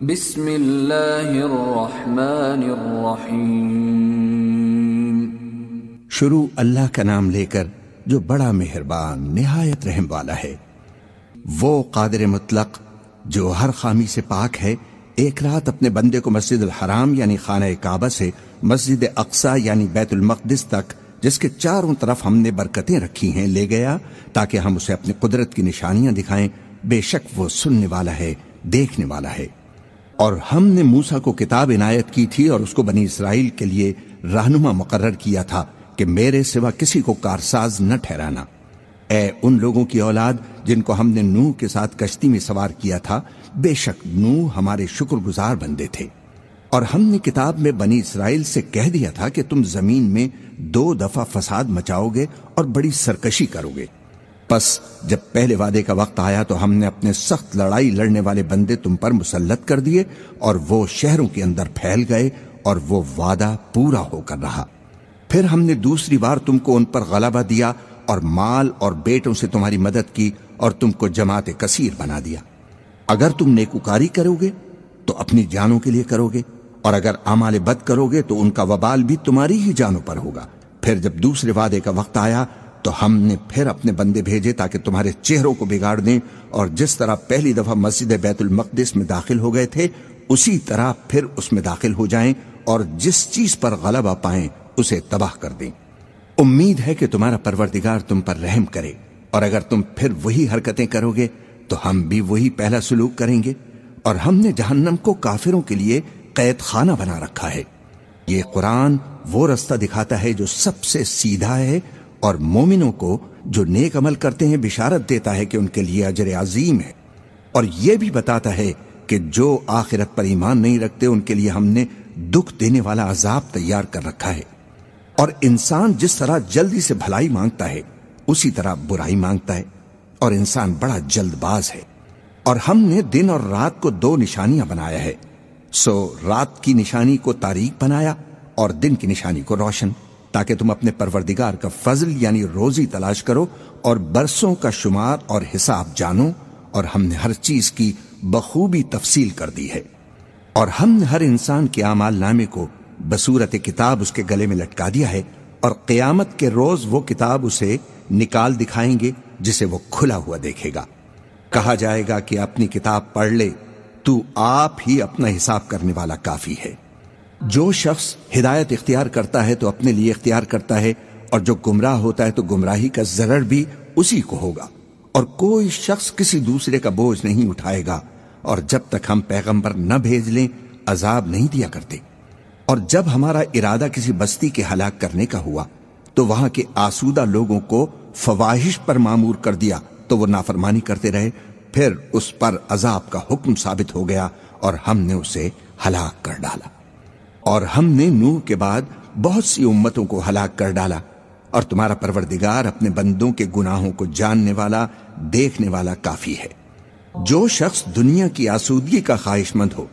بسم اللہ الرحمن الرحیم۔ شروع اللہ کا نام لے کر جو بڑا مہربان نہایت رحم والا ہے۔ وہ قادر مطلق جو ہر خامی سے پاک ہے، ایک رات اپنے بندے کو مسجد الحرام یعنی خانہ کعبہ سے مسجد اقصی یعنی بیت المقدس تک، جس کے چاروں طرف ہم نے برکتیں رکھی ہیں، لے گیا تاکہ ہم اسے اپنی قدرت کی نشانیاں دکھائیں۔ بے شک وہ سننے والا ہے، دیکھنے والا ہے۔ اور ہم نے موسیٰ کو کتاب عنایت کی تھی اور اس کو بنی اسرائیل کے لیے رہنما مقرر کیا تھا کہ میرے سوا کسی کو کارساز نہ ٹھہرانا۔ اے ان لوگوں کی اولاد جن کو ہم نے نوح کے ساتھ کشتی میں سوار کیا تھا، بے شک نوح ہمارے شکر گزار بندے تھے۔ اور ہم نے کتاب میں بنی اسرائیل سے کہہ دیا تھا کہ تم زمین میں 2 دفعہ فساد مچاؤ گے اور بڑی سرکشی کرو گے۔ پس جب پہلے وعدے کا وقت آیا تو ہم نے اپنے سخت لڑائی لڑنے والے بندے تم پر مسلط کر دیے، اور وہ شہروں کے اندر پھیل گئے، اور وہ وعدہ پورا ہو کر رہا۔ پھر ہم نے دوسری بار تم کو ان پر غلبہ دیا اور مال اور بیٹوں سے تمہاری مدد کی اور تم کو جماعت کثیر بنا دیا۔ اگر تم نیکوکاری کرو گے تو اپنی جانوں کے لیے کرو گے، اور اگر اعمال بد کرو گے تو ان کا وبال بھی تمہاری ہی جانوں پر ہوگا۔ پھر جب دوسرے وعدے کا وقت آیا تو ہم نے پھر اپنے بندے بھیجے تاکہ تمہارے چہروں کو بگاڑ دیں، اور جس طرح پہلی دفعہ مسجد بیت المقدس میں داخل ہو گئے تھے اسی طرح پھر اس میں داخل ہو جائیں، اور جس چیز پر غلبہ پائیں اسے تباہ کر دیں۔ امید ہے کہ تمہارا پروردگار تم پر رحم کرے، اور اگر تم پھر وہی حرکتیں کرو گے تو ہم بھی وہی پہلا سلوک کریں گے۔ اور ہم نے جہنم کو کافروں کے لیے قید خانہ بنا رکھا ہے۔ یہ قرآن وہ رستہ دکھاتا ہے جو سب سے سیدھا ہے، اور مومنوں کو جو نیک عمل کرتے ہیں بشارت دیتا ہے کہ ان کے لیے اجر عظیم ہے، اور یہ بھی بتاتا ہے کہ جو آخرت پر ایمان نہیں رکھتے ان کے لیے ہم نے دکھ دینے والا عذاب تیار کر رکھا ہے۔ اور انسان جس طرح جلدی سے بھلائی مانگتا ہے اسی طرح برائی مانگتا ہے، اور انسان بڑا جلد باز ہے۔ اور ہم نے دن اور رات کو 2 نشانیاں بنایا ہے، سو رات کی نشانی کو تاریک بنایا اور دن کی نشانی کو روشن، تاکہ تم اپنے پروردگار کا فضل یعنی روزی تلاش کرو اور برسوں کا شمار اور حساب جانو۔ اور ہم نے ہر چیز کی بخوبی تفصیل کر دی ہے۔ اور ہم نے ہر انسان کے اعمال نامے کو بصورت کتاب اس کے گلے میں لٹکا دیا ہے، اور قیامت کے روز وہ کتاب اسے نکال دکھائیں گے جسے وہ کھلا ہوا دیکھے گا۔ کہا جائے گا کہ اپنی کتاب پڑھ لے، تو آپ ہی اپنا حساب کرنے والا کافی ہے۔ جو شخص ہدایت اختیار کرتا ہے تو اپنے لیے اختیار کرتا ہے، اور جو گمراہ ہوتا ہے تو گمراہی کا ضرر بھی اسی کو ہوگا، اور کوئی شخص کسی دوسرے کا بوجھ نہیں اٹھائے گا۔ اور جب تک ہم پیغمبر نہ بھیج لیں عذاب نہیں دیا کرتے۔ اور جب ہمارا ارادہ کسی بستی کے ہلاک کرنے کا ہوا تو وہاں کے آسودہ لوگوں کو فواحش پر مامور کر دیا تو وہ نافرمانی کرتے رہے، پھر اس پر عذاب کا حکم ثابت ہو گیا اور ہم نے اسے ہلاک کر ڈالا۔ اور ہم نے نوح کے بعد بہت سی امتوں کو ہلاک کر ڈالا، اور تمہارا پروردگار اپنے بندوں کے گناہوں کو جاننے والا، دیکھنے والا کافی ہے۔ جو شخص دنیا کی آسودگی کا خواہش مند ہو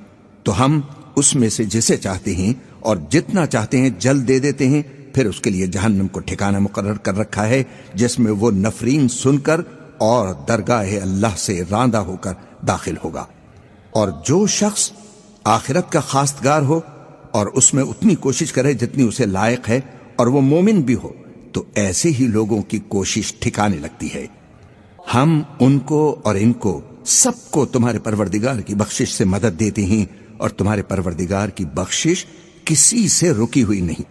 تو ہم اس میں سے جسے چاہتے ہیں اور جتنا چاہتے ہیں جل دے دیتے ہیں، پھر اس کے لیے جہنم کو ٹھکانہ مقرر کر رکھا ہے جس میں وہ نفرین سن کر اور درگاہ اللہ سے راندہ ہو کر داخل ہوگا۔ اور جو شخص آخرت کا خواستگار ہو اور اس میں اتنی کوشش کرے جتنی اسے لائق ہے، اور وہ مومن بھی ہو، تو ایسے ہی لوگوں کی کوشش ٹھکانے لگتی ہے۔ ہم ان کو اور ان کو سب کو تمہارے پروردگار کی بخشش سے مدد دیتے ہیں، اور تمہارے پروردگار کی بخشش کسی سے رکی ہوئی نہیں۔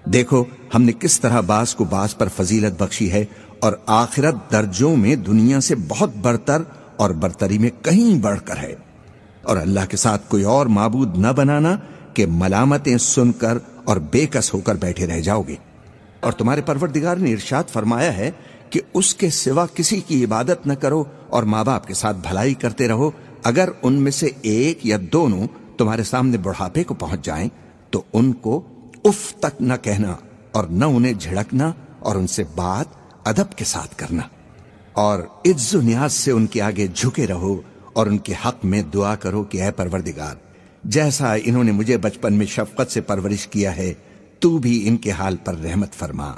دیکھو ہم نے کس طرح بعض کو بعض پر فضیلت بخشی ہے، اور آخرت درجوں میں دنیا سے بہت برتر اور برتری میں کہیں بڑھ کر ہے۔ اور اللہ کے ساتھ کوئی اور معبود نہ بنانا کہ ملامتیں سن کر اور بے کس ہو کر بیٹھے رہ جاؤ گے۔ اور تمہارے پروردگار نے ارشاد فرمایا ہے کہ اس کے سوا کسی کی عبادت نہ کرو، اور ماں باپ کے ساتھ بھلائی کرتے رہو۔ اگر ان میں سے ایک یا دونوں تمہارے سامنے بڑھاپے کو پہنچ جائیں تو ان کو اف تک نہ کہنا، اور نہ انہیں جھڑکنا، اور ان سے بات ادب کے ساتھ کرنا، اور عز و نیاز سے ان کے آگے جھکے رہو، اور ان کے حق میں دعا کرو کہ اے پروردگار، جیسا انہوں نے مجھے بچپن میں شفقت سے پرورش کیا ہے، تو بھی ان کے حال پر رحمت فرما۔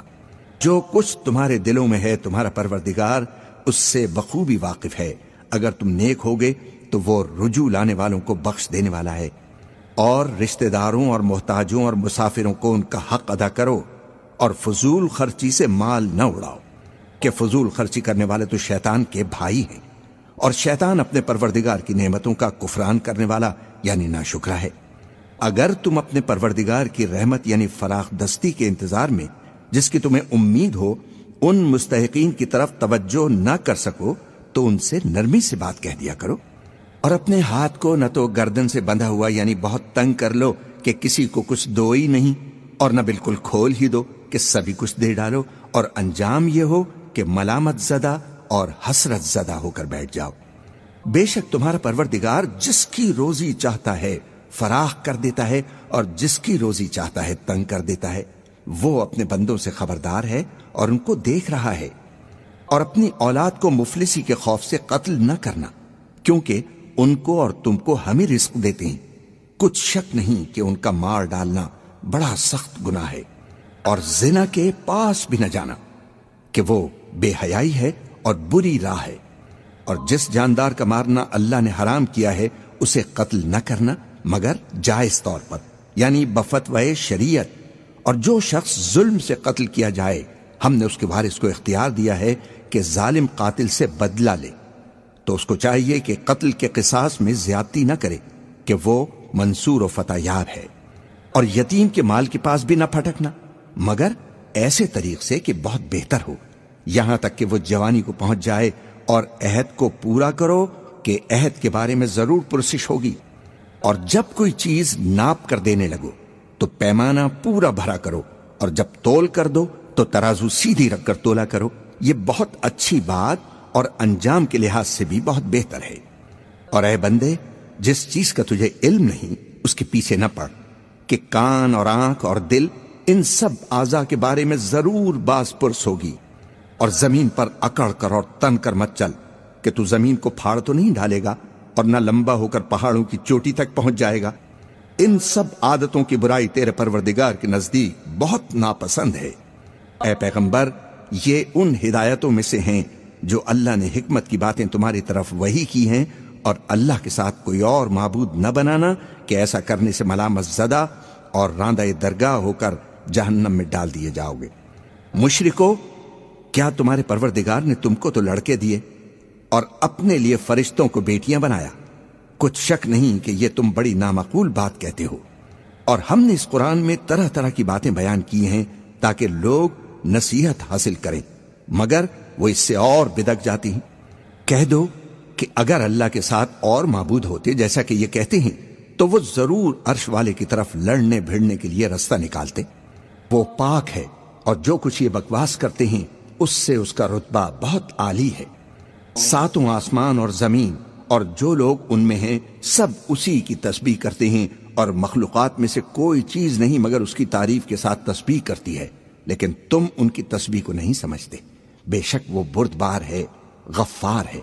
جو کچھ تمہارے دلوں میں ہے تمہارا پروردگار اس سے بخوبی واقف ہے۔ اگر تم نیک ہوگے تو وہ رجوع لانے والوں کو بخش دینے والا ہے۔ اور رشتہ داروں اور محتاجوں اور مسافروں کو ان کا حق ادا کرو، اور فضول خرچی سے مال نہ اڑاؤ، کہ فضول خرچی کرنے والے تو شیطان کے بھائی ہیں، اور شیطان اپنے پروردگار کی نعمتوں کا کفران کرنے والا یعنی ناشکرا ہے۔ اگر تم اپنے پروردگار کی رحمت یعنی فراخ دستی کے انتظار میں جس کی تمہیں امید ہو ان مستحقین کی طرف توجہ نہ کر سکو تو ان سے نرمی سے بات کہہ دیا کرو، اور اپنے ہاتھ کو نہ تو گردن سے بندھا ہوا یعنی بہت تنگ کر لو کہ کسی کو کچھ دو ہی نہیں، اور نہ بالکل کھول ہی دو کہ سبھی کچھ دے ڈالو، اور انجام یہ ہو کہ ملامت زدہ اور حسرت زدہ ہو کر بیٹھ جاؤ۔ بے شک تمہارا پروردگار جس کی روزی چاہتا ہے فراخ کر دیتا ہے، اور جس کی روزی چاہتا ہے تنگ کر دیتا ہے۔ وہ اپنے بندوں سے خبردار ہے اور ان کو دیکھ رہا ہے۔ اور اپنی اولاد کو مفلسی کے خوف سے قتل نہ کرنا، کیونکہ ان کو اور تم کو ہم ہی رزق دیتے ہیں۔ کچھ شک نہیں کہ ان کا مار ڈالنا بڑا سخت گناہ ہے۔ اور زنا کے پاس بھی نہ جانا، کہ وہ بے حیائی ہے اور بری راہ ہے۔ اور جس جاندار کا مارنا اللہ نے حرام کیا ہے اسے قتل نہ کرنا مگر جائز طور پر، یعنی بفتوائے شریعت۔ اور جو شخص ظلم سے قتل کیا جائے ہم نے اس کے وارث کو اختیار دیا ہے کہ ظالم قاتل سے بدلہ لے، تو اس کو چاہیے کہ قتل کے قصاص میں زیادتی نہ کرے، کہ وہ منصور و فتح یاب ہے۔ اور یتیم کے مال کے پاس بھی نہ پھٹکنا مگر ایسے طریق سے کہ بہت بہتر ہو، یہاں تک کہ وہ جوانی کو پہنچ جائے، اور عہد کو پورا کرو کہ عہد کے بارے میں ضرور پرسش ہوگی۔ اور جب کوئی چیز ناپ کر دینے لگو تو پیمانہ پورا بھرا کرو، اور جب تول کر دو تو ترازو سیدھی رکھ کر تولا کرو، یہ بہت اچھی بات اور انجام کے لحاظ سے بھی بہت بہتر ہے۔ اور اے بندے، جس چیز کا تجھے علم نہیں اس کے پیچھے نہ پڑ، کہ کان اور آنکھ اور دل ان سب اعضاء کے بارے میں ضرور باز پرس ہوگی۔ اور زمین پر اکڑ کر اور تن کر مت چل، کہ تو زمین کو پھاڑ تو نہیں ڈالے گا اور نہ لمبا ہو کر پہاڑوں کی چوٹی تک پہنچ جائے گا۔ ان سب عادتوں کی برائی تیرے پروردگار کے نزدیک بہت ناپسند ہے۔ اے پیغمبر، یہ ان ہدایتوں میں سے ہیں جو اللہ نے حکمت کی باتیں تمہاری طرف وحی کی ہیں، اور اللہ کے ساتھ کوئی اور معبود نہ بنانا کہ ایسا کرنے سے ملامت زدہ اور راندہ درگاہ ہو کر جہنم میں ڈال دیے جاؤ گے۔ مشرکو، کیا تمہارے پروردگار نے تم کو تو لڑکے دیے اور اپنے لیے فرشتوں کو بیٹیاں بنایا؟ کچھ شک نہیں کہ یہ تم بڑی نامعقول بات کہتے ہو۔ اور ہم نے اس قرآن میں طرح طرح کی باتیں بیان کی ہیں تاکہ لوگ نصیحت حاصل کریں، مگر وہ اس سے اور بدک جاتی ہیں۔ کہہ دو کہ اگر اللہ کے ساتھ اور معبود ہوتے جیسا کہ یہ کہتے ہیں تو وہ ضرور عرش والے کی طرف لڑنے بھیڑنے کے لیے رستہ نکالتے۔ وہ پاک ہے، اور جو کچھ یہ بکواس کرتے ہیں اس سے اس کا رتبہ بہت عالی ہے۔ ساتوں آسمان اور زمین اور جو لوگ ان میں ہیں سب اسی کی تسبیح کرتے ہیں، اور مخلوقات میں سے کوئی چیز نہیں مگر اس کی تعریف کے ساتھ تسبیح کرتی ہے، لیکن تم ان کی تسبیح کو نہیں سمجھتے۔ بے شک وہ بردبار ہے، غفار ہے۔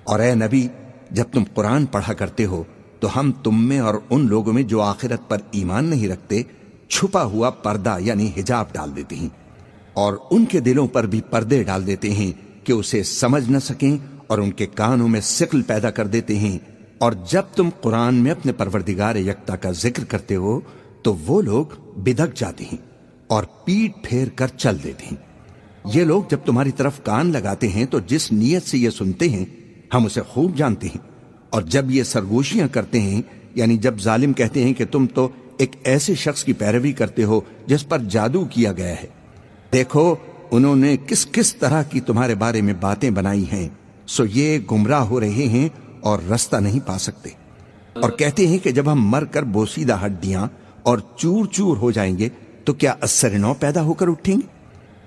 اور اے نبی، جب تم قرآن پڑھا کرتے ہو تو ہم تم میں اور ان لوگوں میں جو آخرت پر ایمان نہیں رکھتے چھپا ہوا پردہ یعنی حجاب ڈال دیتے ہیں، اور ان کے دلوں پر بھی پردے ڈال دیتے ہیں کہ اسے سمجھ نہ سکیں، اور ان کے کانوں میں ثقل پیدا کر دیتے ہیں۔ اور جب تم قرآن میں اپنے پروردگار یکتا کا ذکر کرتے ہو تو وہ لوگ بدک جاتے ہیں اور پیٹ پھیر کر چل دیتے ہیں۔ یہ لوگ جب تمہاری طرف کان لگاتے ہیں تو جس نیت سے یہ سنتے ہیں ہم اسے خوب جانتے ہیں، اور جب یہ سرگوشیاں کرتے ہیں یعنی جب ظالم کہتے ہیں کہ تم تو ایک ایسے شخص کی پیروی کرتے ہو جس پر جادو کیا گیا ہے، دیکھو انہوں نے کس کس طرح کی تمہارے بارے میں باتیں بنائی ہیں، سو یہ گمراہ ہو رہے ہیں اور رستہ نہیں پا سکتے۔ اور کہتے ہیں کہ جب ہم مر کر بوسیدہ ہڈیاں اور چور چور ہو جائیں گے تو کیا اثر نو پیدا ہو کر اٹھیں گے؟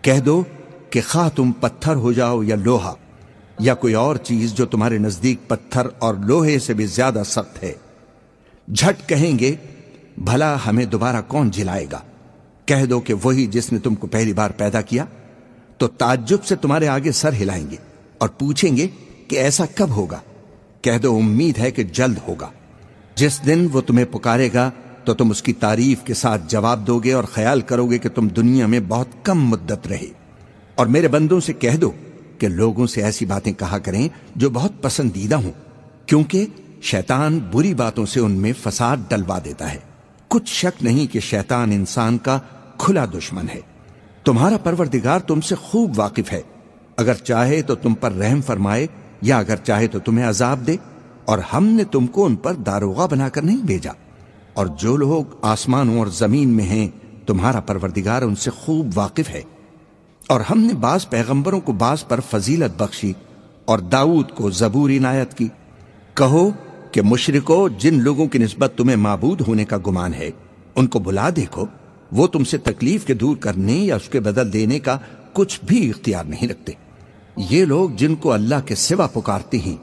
کہہ دو کہ خواہ تم پتھر ہو جاؤ یا لوہا یا کوئی اور چیز جو تمہارے نزدیک پتھر اور لوہے سے بھی زیادہ سخت ہے، جھٹ کہیں گے بھلا ہمیں دوبارہ کون جلائے گا؟ کہہ دو کہ وہی جس نے تم کو پہلی بار پیدا کیا، تو تعجب سے تمہارے آگے سر ہلائیں گے اور پوچھیں گے کہ ایسا کب ہوگا؟ کہہ دو امید ہے کہ جلد ہوگا۔ جس دن وہ تمہیں پکارے گا تو تم اس کی تعریف کے ساتھ جواب دو گے اور خیال کرو گے کہ تم دنیا میں بہت کم مدت رہے۔ اور میرے بندوں سے کہہ دو کہ لوگوں سے ایسی باتیں کہا کریں جو بہت پسندیدہ ہوں، کیونکہ شیطان بری باتوں سے ان میں فساد ڈلوا دیتا ہے۔ کچھ شک نہیں کہ شیطان انسان کا کھلا دشمن ہے۔ تمہارا پروردگار تم سے خوب واقف ہے، اگر چاہے تو تم پر رحم فرمائے یا اگر چاہے تو تمہیں عذاب دے، اور ہم نے تم کو ان پر داروغہ بنا کر نہیں بھیجا۔ اور جو لوگ آسمانوں اور زمین میں ہیں تمہارا پروردگار ان سے خوب واقف ہے۔ اور ہم نے بعض پیغمبروں کو بعض پر فضیلت بخشی اور داؤد کو زبور عنایت کی۔ کہو کہ مشرکو، جن لوگوں کی نسبت تمہیں معبود ہونے کا گمان ہے ان کو بلا دیکھو، وہ تم سے تکلیف کے دور کرنے یا اس کے بدل دینے کا کچھ بھی اختیار نہیں رکھتے۔ یہ لوگ جن کو اللہ کے سوا پکارتے ہیں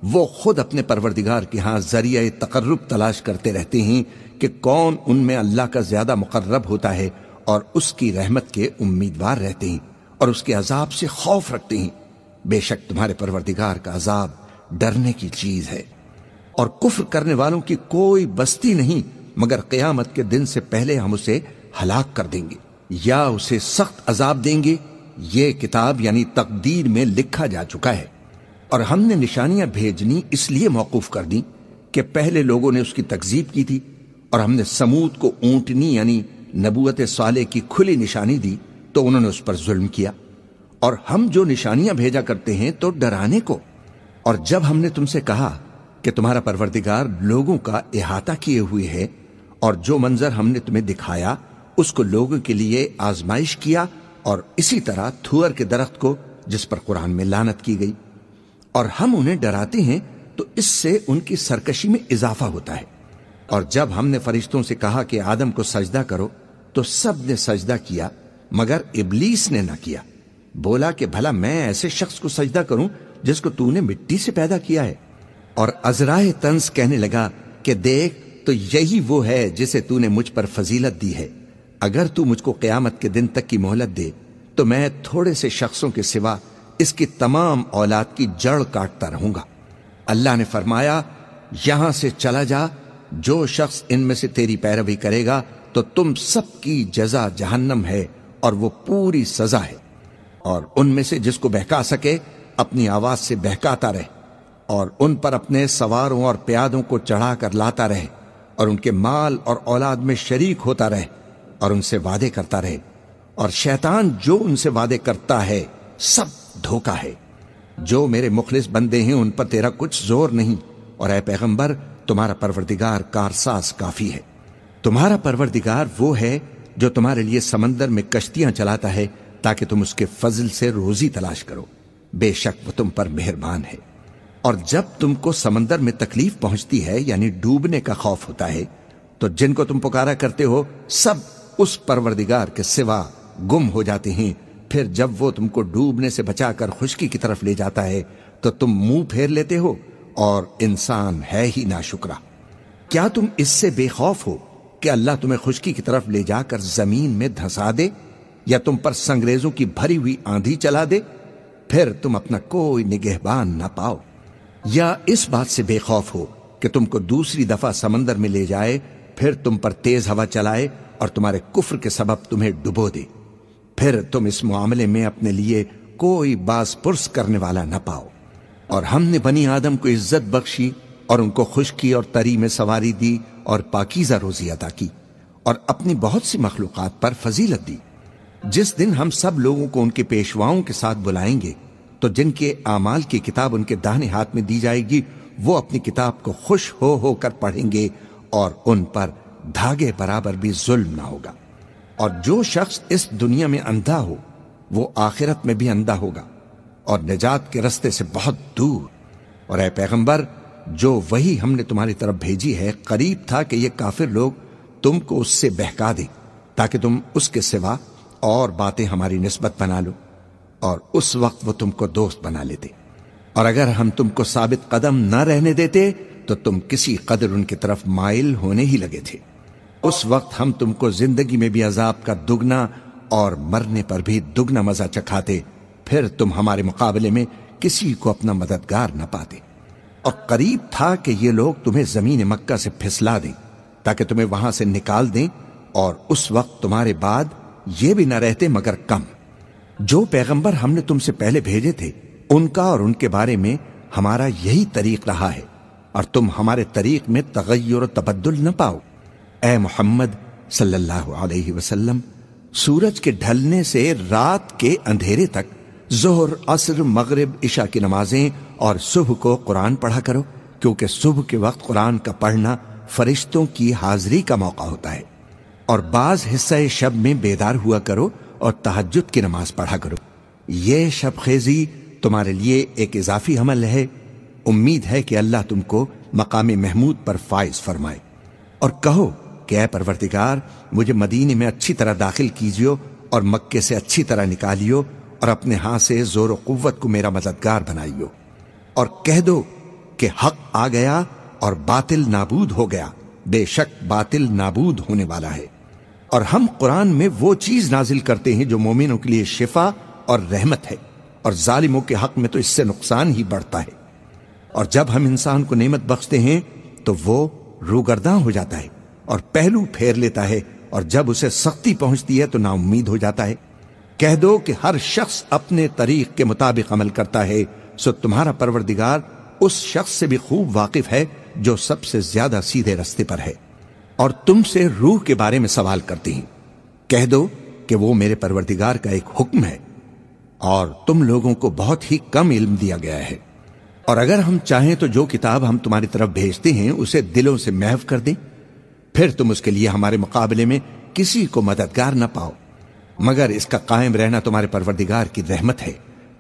وہ خود اپنے پروردگار کے ہاں ذریعہ تقرب تلاش کرتے رہتے ہیں کہ کون ان میں اللہ کا زیادہ مقرب ہوتا ہے، اور اس کی رحمت کے امیدوار رہتے ہیں اور اس کے عذاب سے خوف رکھتے ہیں۔ بے شک تمہارے پروردگار کا عذاب ڈرنے کی چیز ہے۔ اور کفر کرنے والوں کی کوئی بستی نہیں مگر قیامت کے دن سے پہلے ہم اسے ہلاک کر دیں گے یا اسے سخت عذاب دیں گے۔ یہ کتاب یعنی تقدیر میں لکھا جا چکا ہے۔ اور ہم نے نشانیاں بھیجنی اس لیے موقوف کر دیں کہ پہلے لوگوں نے اس کی تکذیب کی تھی، اور ہم نے سمود کو اونٹنی یعنی نبوت صالح کی کھلی نشانی دی تو انہوں نے اس پر ظلم کیا۔ اور ہم جو نشانیاں بھیجا کرتے ہیں تو ڈرانے کو۔ اور جب ہم نے تم سے کہا کہ تمہارا پروردگار لوگوں کا احاطہ کیے ہوئے ہے، اور جو منظر ہم نے تمہیں دکھایا اس کو لوگوں کے لیے آزمائش کیا، اور اسی طرح تھور کے درخت کو جس پر قرآن میں لعنت کی گئی، اور ہم انہیں ڈراتے ہیں تو اس سے ان کی سرکشی میں اضافہ ہوتا ہے۔ اور جب ہم نے فرشتوں سے کہا کہ آدم کو سجدہ کرو تو سب نے سجدہ کیا مگر ابلیس نے نہ کیا، بولا کہ بھلا میں ایسے شخص کو سجدہ کروں جس کو تو نے مٹی سے پیدا کیا ہے۔ اور عذرائے طنز کہنے لگا کہ دیکھ تو یہی وہ ہے جسے تو نے مجھ پر فضیلت دی ہے، اگر تو مجھ کو قیامت کے دن تک کی مہلت دے تو میں تھوڑے سے شخصوں کے سوا اس کی تمام اولاد کی جڑ کاٹتا رہوں گا۔ اللہ نے فرمایا یہاں سے چلا جا، جو شخص ان میں سے تیری پیروی کرے گا تو تم سب کی جزا جہنم ہے اور وہ پوری سزا ہے۔ اور ان میں سے جس کو بہکا سکے اپنی آواز سے بہکاتا رہے، اور ان پر اپنے سواروں اور پیادوں کو چڑھا کر لاتا رہے، اور ان کے مال اور اولاد میں شریک ہوتا رہے، اور ان سے وعدے کرتا رہے۔ اور شیطان جو ان سے وعدے کرتا ہے سب دھوکا ہے۔ جو میرے مخلص بندے ہیں ان پر تیرا کچھ زور نہیں، اور اے پیغمبر تمہارا پروردگار کارساز کافی ہے۔ تمہارا پروردگار وہ ہے جو تمہارے لیے سمندر میں کشتیاں چلاتا ہے تاکہ تم اس کے فضل سے روزی تلاش کرو، بے شک وہ تم پر مہربان ہے۔ اور جب تم کو سمندر میں تکلیف پہنچتی ہے یعنی ڈوبنے کا خوف ہوتا ہے تو جن کو تم پکارا کرتے ہو سب اس پروردگار کے سوا گم ہو جاتے ہیں۔ پھر جب وہ تم کو ڈوبنے سے بچا کر خشکی کی طرف لے جاتا ہے تو تم منہ پھیر لیتے ہو، اور انسان ہے ہی ناشکرا۔ کیا تم اس سے بے خوف ہو کہ اللہ تمہیں خشکی کی طرف لے جا کر زمین میں دھسا دے، یا تم پر سنگریزوں کی بھری ہوئی آندھی چلا دے، پھر تم اپنا کوئی نگہبان نہ پاؤ؟ یا اس بات سے بے خوف ہو کہ تم کو دوسری دفعہ سمندر میں لے جائے، پھر تم پر تیز ہوا چلائے اور تمہارے کفر کے سبب تمہیں ڈبو دے، پھر تم اس معاملے میں اپنے لیے کوئی باز پرس کرنے والا نہ پاؤ۔ اور ہم نے بنی آدم کو عزت بخشی اور ان کو خشکی اور تری میں سواری دی اور پاکیزہ روزی عطا کی، اور اپنی بہت سی مخلوقات پر فضیلت دی۔ جس دن ہم سب لوگوں کو ان کے پیشواؤں کے ساتھ بلائیں گے تو جن کے اعمال کی کتاب ان کے داہنے ہاتھ میں دی جائے گی وہ اپنی کتاب کو خوش ہو کر پڑھیں گے، اور ان پر دھاگے برابر بھی ظلم نہ ہوگا۔ اور جو شخص اس دنیا میں اندھا ہو وہ آخرت میں بھی اندھا ہوگا، اور نجات کے رستے سے بہت دور۔ اور اے پیغمبر جو وہی ہم نے تمہاری طرف بھیجی ہے قریب تھا کہ یہ کافر لوگ تم کو اس سے بہکا دیں تاکہ تم اس کے سوا اور باتیں ہماری نسبت بنا لو، اور اس وقت وہ تم کو دوست بنا لیتے۔ اور اگر ہم تم کو ثابت قدم نہ رہنے دیتے تو تم کسی قدر ان کی طرف مائل ہونے ہی لگے تھے۔ اس وقت ہم تم کو زندگی میں بھی عذاب کا دگنا اور مرنے پر بھی دگنا مزہ چکھاتے، پھر تم ہمارے مقابلے میں کسی کو اپنا مددگار نہ پاتے۔ اور قریب تھا کہ یہ لوگ تمہیں زمین مکہ سے پھسلا دیں تاکہ تمہیں وہاں سے نکال دیں، اور اس وقت تمہارے بعد یہ بھی نہ رہتے مگر کم۔ جو پیغمبر ہم نے تم سے پہلے بھیجے تھے ان کا اور ان کے بارے میں ہمارا یہی طریق رہا ہے اور تم ہمارے طریق میں تغیر و تبدل نہ پاؤ۔ اے محمد صلی اللہ علیہ وسلم، سورج کے ڈھلنے سے رات کے اندھیرے تک ظہر، عصر، مغرب، عشاء کی نمازیں اور صبح کو قرآن پڑھا کرو، کیونکہ صبح کے وقت قرآن کا پڑھنا فرشتوں کی حاضری کا موقع ہوتا ہے۔ اور بعض حصہ شب میں بیدار ہوا کرو اور تہجد کی نماز پڑھا کرو۔ یہ شب خیزی تمہارے لیے ایک اضافی عمل ہے۔ امید ہے کہ اللہ تم کو مقام محمود پر فائز فرمائے۔ اور کہو کہ اے پروردگار، مجھے مدینے میں اچھی طرح داخل کیجیو اور مکے سے اچھی طرح نکالیو، اور اپنے ہاں سے زور و قوت کو میرا مددگار بنائیو۔ اور کہہ دو کہ حق آ گیا اور باطل نابود ہو گیا، بے شک باطل نابود ہونے والا ہے۔ اور ہم قرآن میں وہ چیز نازل کرتے ہیں جو مومنوں کے لیے شفا اور رحمت ہے، اور ظالموں کے حق میں تو اس سے نقصان ہی بڑھتا ہے۔ اور جب ہم انسان کو نعمت بخشتے ہیں تو وہ روگرداں ہو جاتا ہے اور پہلو پھیر لیتا ہے، اور جب اسے سختی پہنچتی ہے تو نا امید ہو جاتا ہے۔ کہہ دو کہ ہر شخص اپنے طریق کے مطابق عمل کرتا ہے، سو تمہارا پروردگار اس شخص سے بھی خوب واقف ہے جو سب سے زیادہ سیدھے رستے پر ہے۔ اور تم سے روح کے بارے میں سوال کرتی ہیں، کہہ دو کہ وہ میرے پروردگار کا ایک حکم ہے، اور تم لوگوں کو بہت ہی کم علم دیا گیا ہے۔ اور اگر ہم چاہیں تو جو کتاب ہم تمہاری طرف بھیجتے ہیں اسے دلوں سے محو کر دیں، پھر تم اس کے لیے ہمارے مقابلے میں کسی کو مددگار نہ پاؤ، مگر اس کا قائم رہنا تمہارے پروردگار کی رحمت ہے،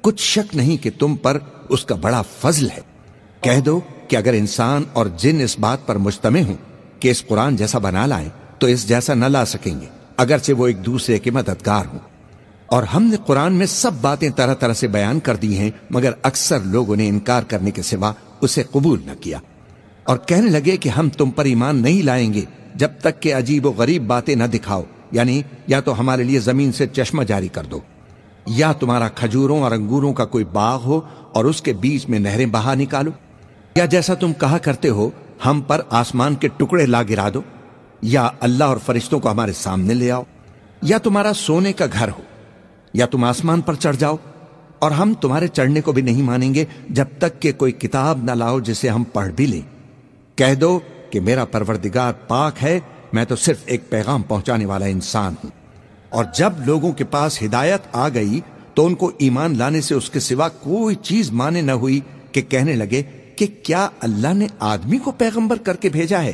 کچھ شک نہیں کہ تم پر اس کا بڑا فضل ہے۔ کہہ دو کہ اگر انسان اور جن اس بات پر مجتمع ہوں کہ اس قرآن جیسا بنا لائیں تو اس جیسا نہ لا سکیں گے، اگرچہ وہ ایک دوسرے کے مددگار ہوں۔ اور ہم نے قرآن میں سب باتیں طرح طرح سے بیان کر دی ہیں، مگر اکثر لوگوں نے انکار کرنے کے سوا اسے قبول نہ کیا، اور کہنے لگے کہ ہم تم پر ایمان نہیں لائیں گے جب تک کہ عجیب و غریب باتیں نہ دکھاؤ، یعنی یا تو ہمارے لیے زمین سے چشمہ جاری کر دو، یا تمہارا کھجوروں اور انگوروں کا کوئی باغ ہو اور اس کے بیچ میں نہریں بہا نکالو، یا جیسا تم کہا کرتے ہو ہم پر آسمان کے ٹکڑے لا گرا دو، یا اللہ اور فرشتوں کو ہمارے سامنے لے آؤ، یا تمہارا سونے کا گھر ہو، یا تم آسمان پر چڑھ جاؤ، اور ہم تمہارے چڑھنے کو بھی نہیں مانیں گے جب تک کہ کوئی کتاب نہ لاؤ جسے ہم پڑھ بھی لیں۔ کہہ دو کہ میرا پروردگار پاک ہے، میں تو صرف ایک پیغام پہنچانے والا انسان ہوں۔ اور جب لوگوں کے پاس ہدایت آ گئی تو ان کو ایمان لانے سے اس کے سوا کوئی چیز مانے نہ ہوئی کہ کہنے لگے کہ کیا اللہ نے آدمی کو پیغمبر کر کے بھیجا ہے؟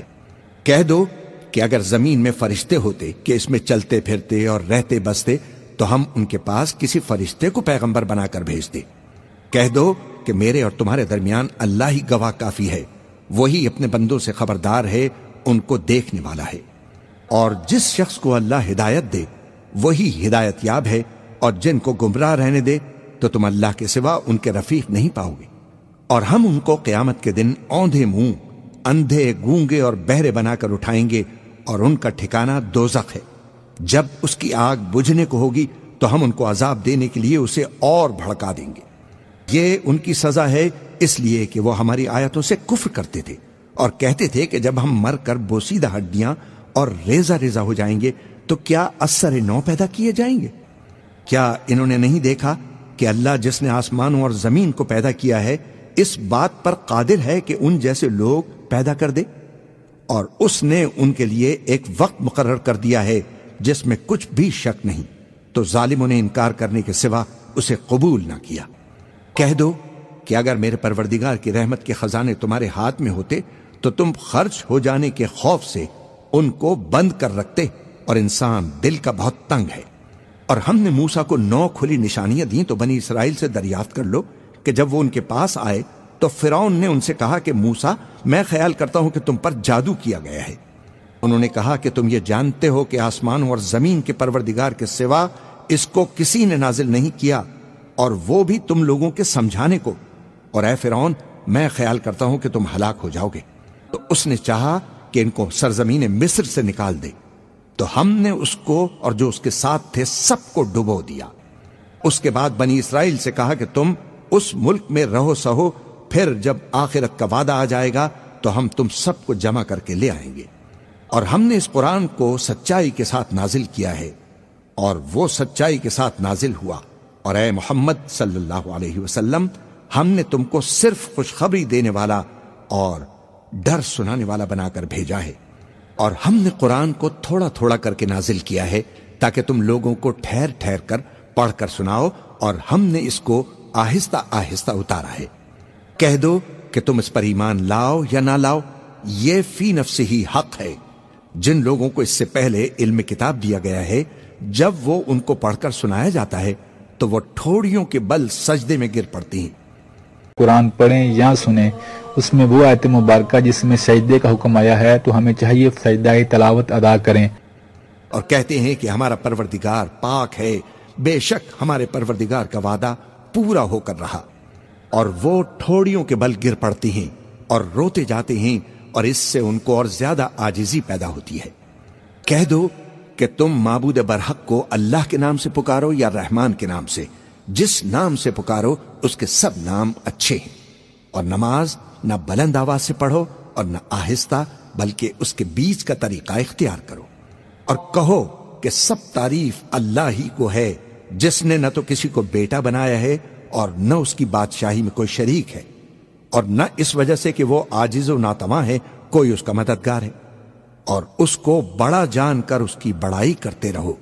کہہ دو کہ اگر زمین میں فرشتے ہوتے کہ اس میں چلتے پھرتے اور رہتے بستے تو ہم ان کے پاس کسی فرشتے کو پیغمبر بنا کر بھیجتے۔ کہہ دو کہ میرے اور تمہارے درمیان اللہ ہی گواہ کافی ہے، وہی اپنے بندوں سے خبردار ہے، ان کو دیکھنے والا ہے۔ اور جس شخص کو اللہ ہدایت دے وہی ہدایت یاب ہے، اور جن کو گمراہ رہنے دے تو تم اللہ کے سوا ان کے رفیق نہیں پاؤ گے۔ اور ہم ان کو قیامت کے دن اوندھے منہ، اندھے، گونگے اور بہرے بنا کر اٹھائیں گے، اور ان کا ٹھکانہ دوزخ ہے۔ جب اس کی آگ بجھنے کو ہوگی تو ہم ان کو عذاب دینے کے لیے اسے اور بھڑکا دیں گے۔ یہ ان کی سزا ہے اس لیے کہ وہ ہماری آیتوں سے کفر کرتے تھے اور کہتے تھے کہ جب ہم مر کر بوسیدہ ہڈیاں اور ریزہ ریزہ ہو جائیں گے تو کیا اثر نو پیدا کیے جائیں گے؟ کیا انہوں نے نہیں دیکھا کہ اللہ جس نے آسمانوں اور زمین کو پیدا کیا ہے اس بات پر قادر ہے کہ ان جیسے لوگ پیدا کر دے؟ اور اس نے ان کے لیے ایک وقت مقرر کر دیا ہے جس میں کچھ بھی شک نہیں، تو ظالموں نے انکار کرنے کے سوا اسے قبول نہ کیا۔ کہہ دو کہ اگر میرے پروردگار کی رحمت کے خزانے تمہارے ہاتھ میں ہوتے تو تم خرچ ہو جانے کے خوف سے ان کو بند کر رکھتے، اور انسان دل کا بہت تنگ ہے۔ اور ہم نے موسیٰ کو 9 کھلی نشانیاں دیں تو بنی اسرائیل سے دریافت کر لو کہ جب وہ ان کے پاس آئے تو فرعون نے ان سے کہا کہ موسیٰ، میں خیال کرتا ہوں کہ تم پر جادو کیا گیا ہے۔ انہوں نے کہا کہ تم یہ جانتے ہو کہ آسمانوں اور زمین کے پروردگار کے سوا اس کو کسی نے نازل نہیں کیا، اور وہ بھی تم لوگوں کے سمجھانے کو، اور اے فرعون، میں خیال کرتا ہوں کہ تم ہلاک ہو جاؤ گے۔ تو اس نے چاہا کہ ان کو سرزمین مصر سے نکال دے، تو ہم نے اس کو اور جو اس کے ساتھ تھے سب کو ڈبو دیا۔ اس کے بعد بنی اسرائیل سے کہا کہ تم اس ملک میں رہو سہو، پھر جب آخرت کا وعدہ آ جائے گا تو ہم تم سب کو جمع کر کے لے آئیں گے۔ اور ہم نے اس قرآن کو سچائی کے ساتھ نازل کیا ہے، اور وہ سچائی کے ساتھ نازل ہوا۔ اور اے محمد صلی اللہ علیہ وسلم، ہم نے تم کو صرف خوشخبری دینے والا اور ڈر سنانے والا بنا کر بھیجا ہے، اور ہم نے قرآن کو تھوڑا تھوڑا کر کے نازل کیا ہے تاکہ تم لوگوں کو ٹھہر ٹھہر کر پڑھ کر سناؤ، اور ہم نے اس کو آہستہ آہستہ اتارا ہے۔ کہہ دو کہ تم اس پر ایمان لاؤ یا نہ لاؤ، یہ فی نفس ہی حق ہے۔ جن لوگوں کو اس سے پہلے علم کتاب دیا گیا ہے، جب وہ ان کو پڑھ کر سنایا جاتا ہے تو وہ ٹھوڑیوں کے بل سجدے میں گر پڑتی ہیں۔ قرآن پڑھیں یا سنیں، اس میں وہ آیت مبارکہ جس میں سجدے کا حکم آیا ہے تو ہمیں چاہیے سجدہ تلاوت ادا کریں۔ اور کہتے ہیں کہ ہمارا پروردگار پاک ہے، بے شک ہمارے پروردگار کا وعدہ پورا ہو کر رہا، اور وہ ٹھوڑیوں کے بل گر پڑتی ہیں اور روتے جاتے ہیں، اور اس سے ان کو اور زیادہ عاجزی پیدا ہوتی ہے۔ کہہ دو کہ تم معبود برحق کو اللہ کے نام سے پکارو یا رحمان کے نام سے، جس نام سے پکارو اس کے سب نام اچھے ہیں، اور نماز نہ بلند آواز سے پڑھو اور نہ آہستہ، بلکہ اس کے بیچ کا طریقہ اختیار کرو، اور کہو کہ سب تعریف اللہ ہی کو ہے، جس نے نہ تو کسی کو بیٹا بنایا ہے اور نہ اس کی بادشاہی میں کوئی شریک ہے، اور نہ اس وجہ سے کہ وہ عاجز و ناتواں ہے کوئی اس کا مددگار ہے، اور اس کو بڑا جان کر اس کی بڑائی کرتے رہو۔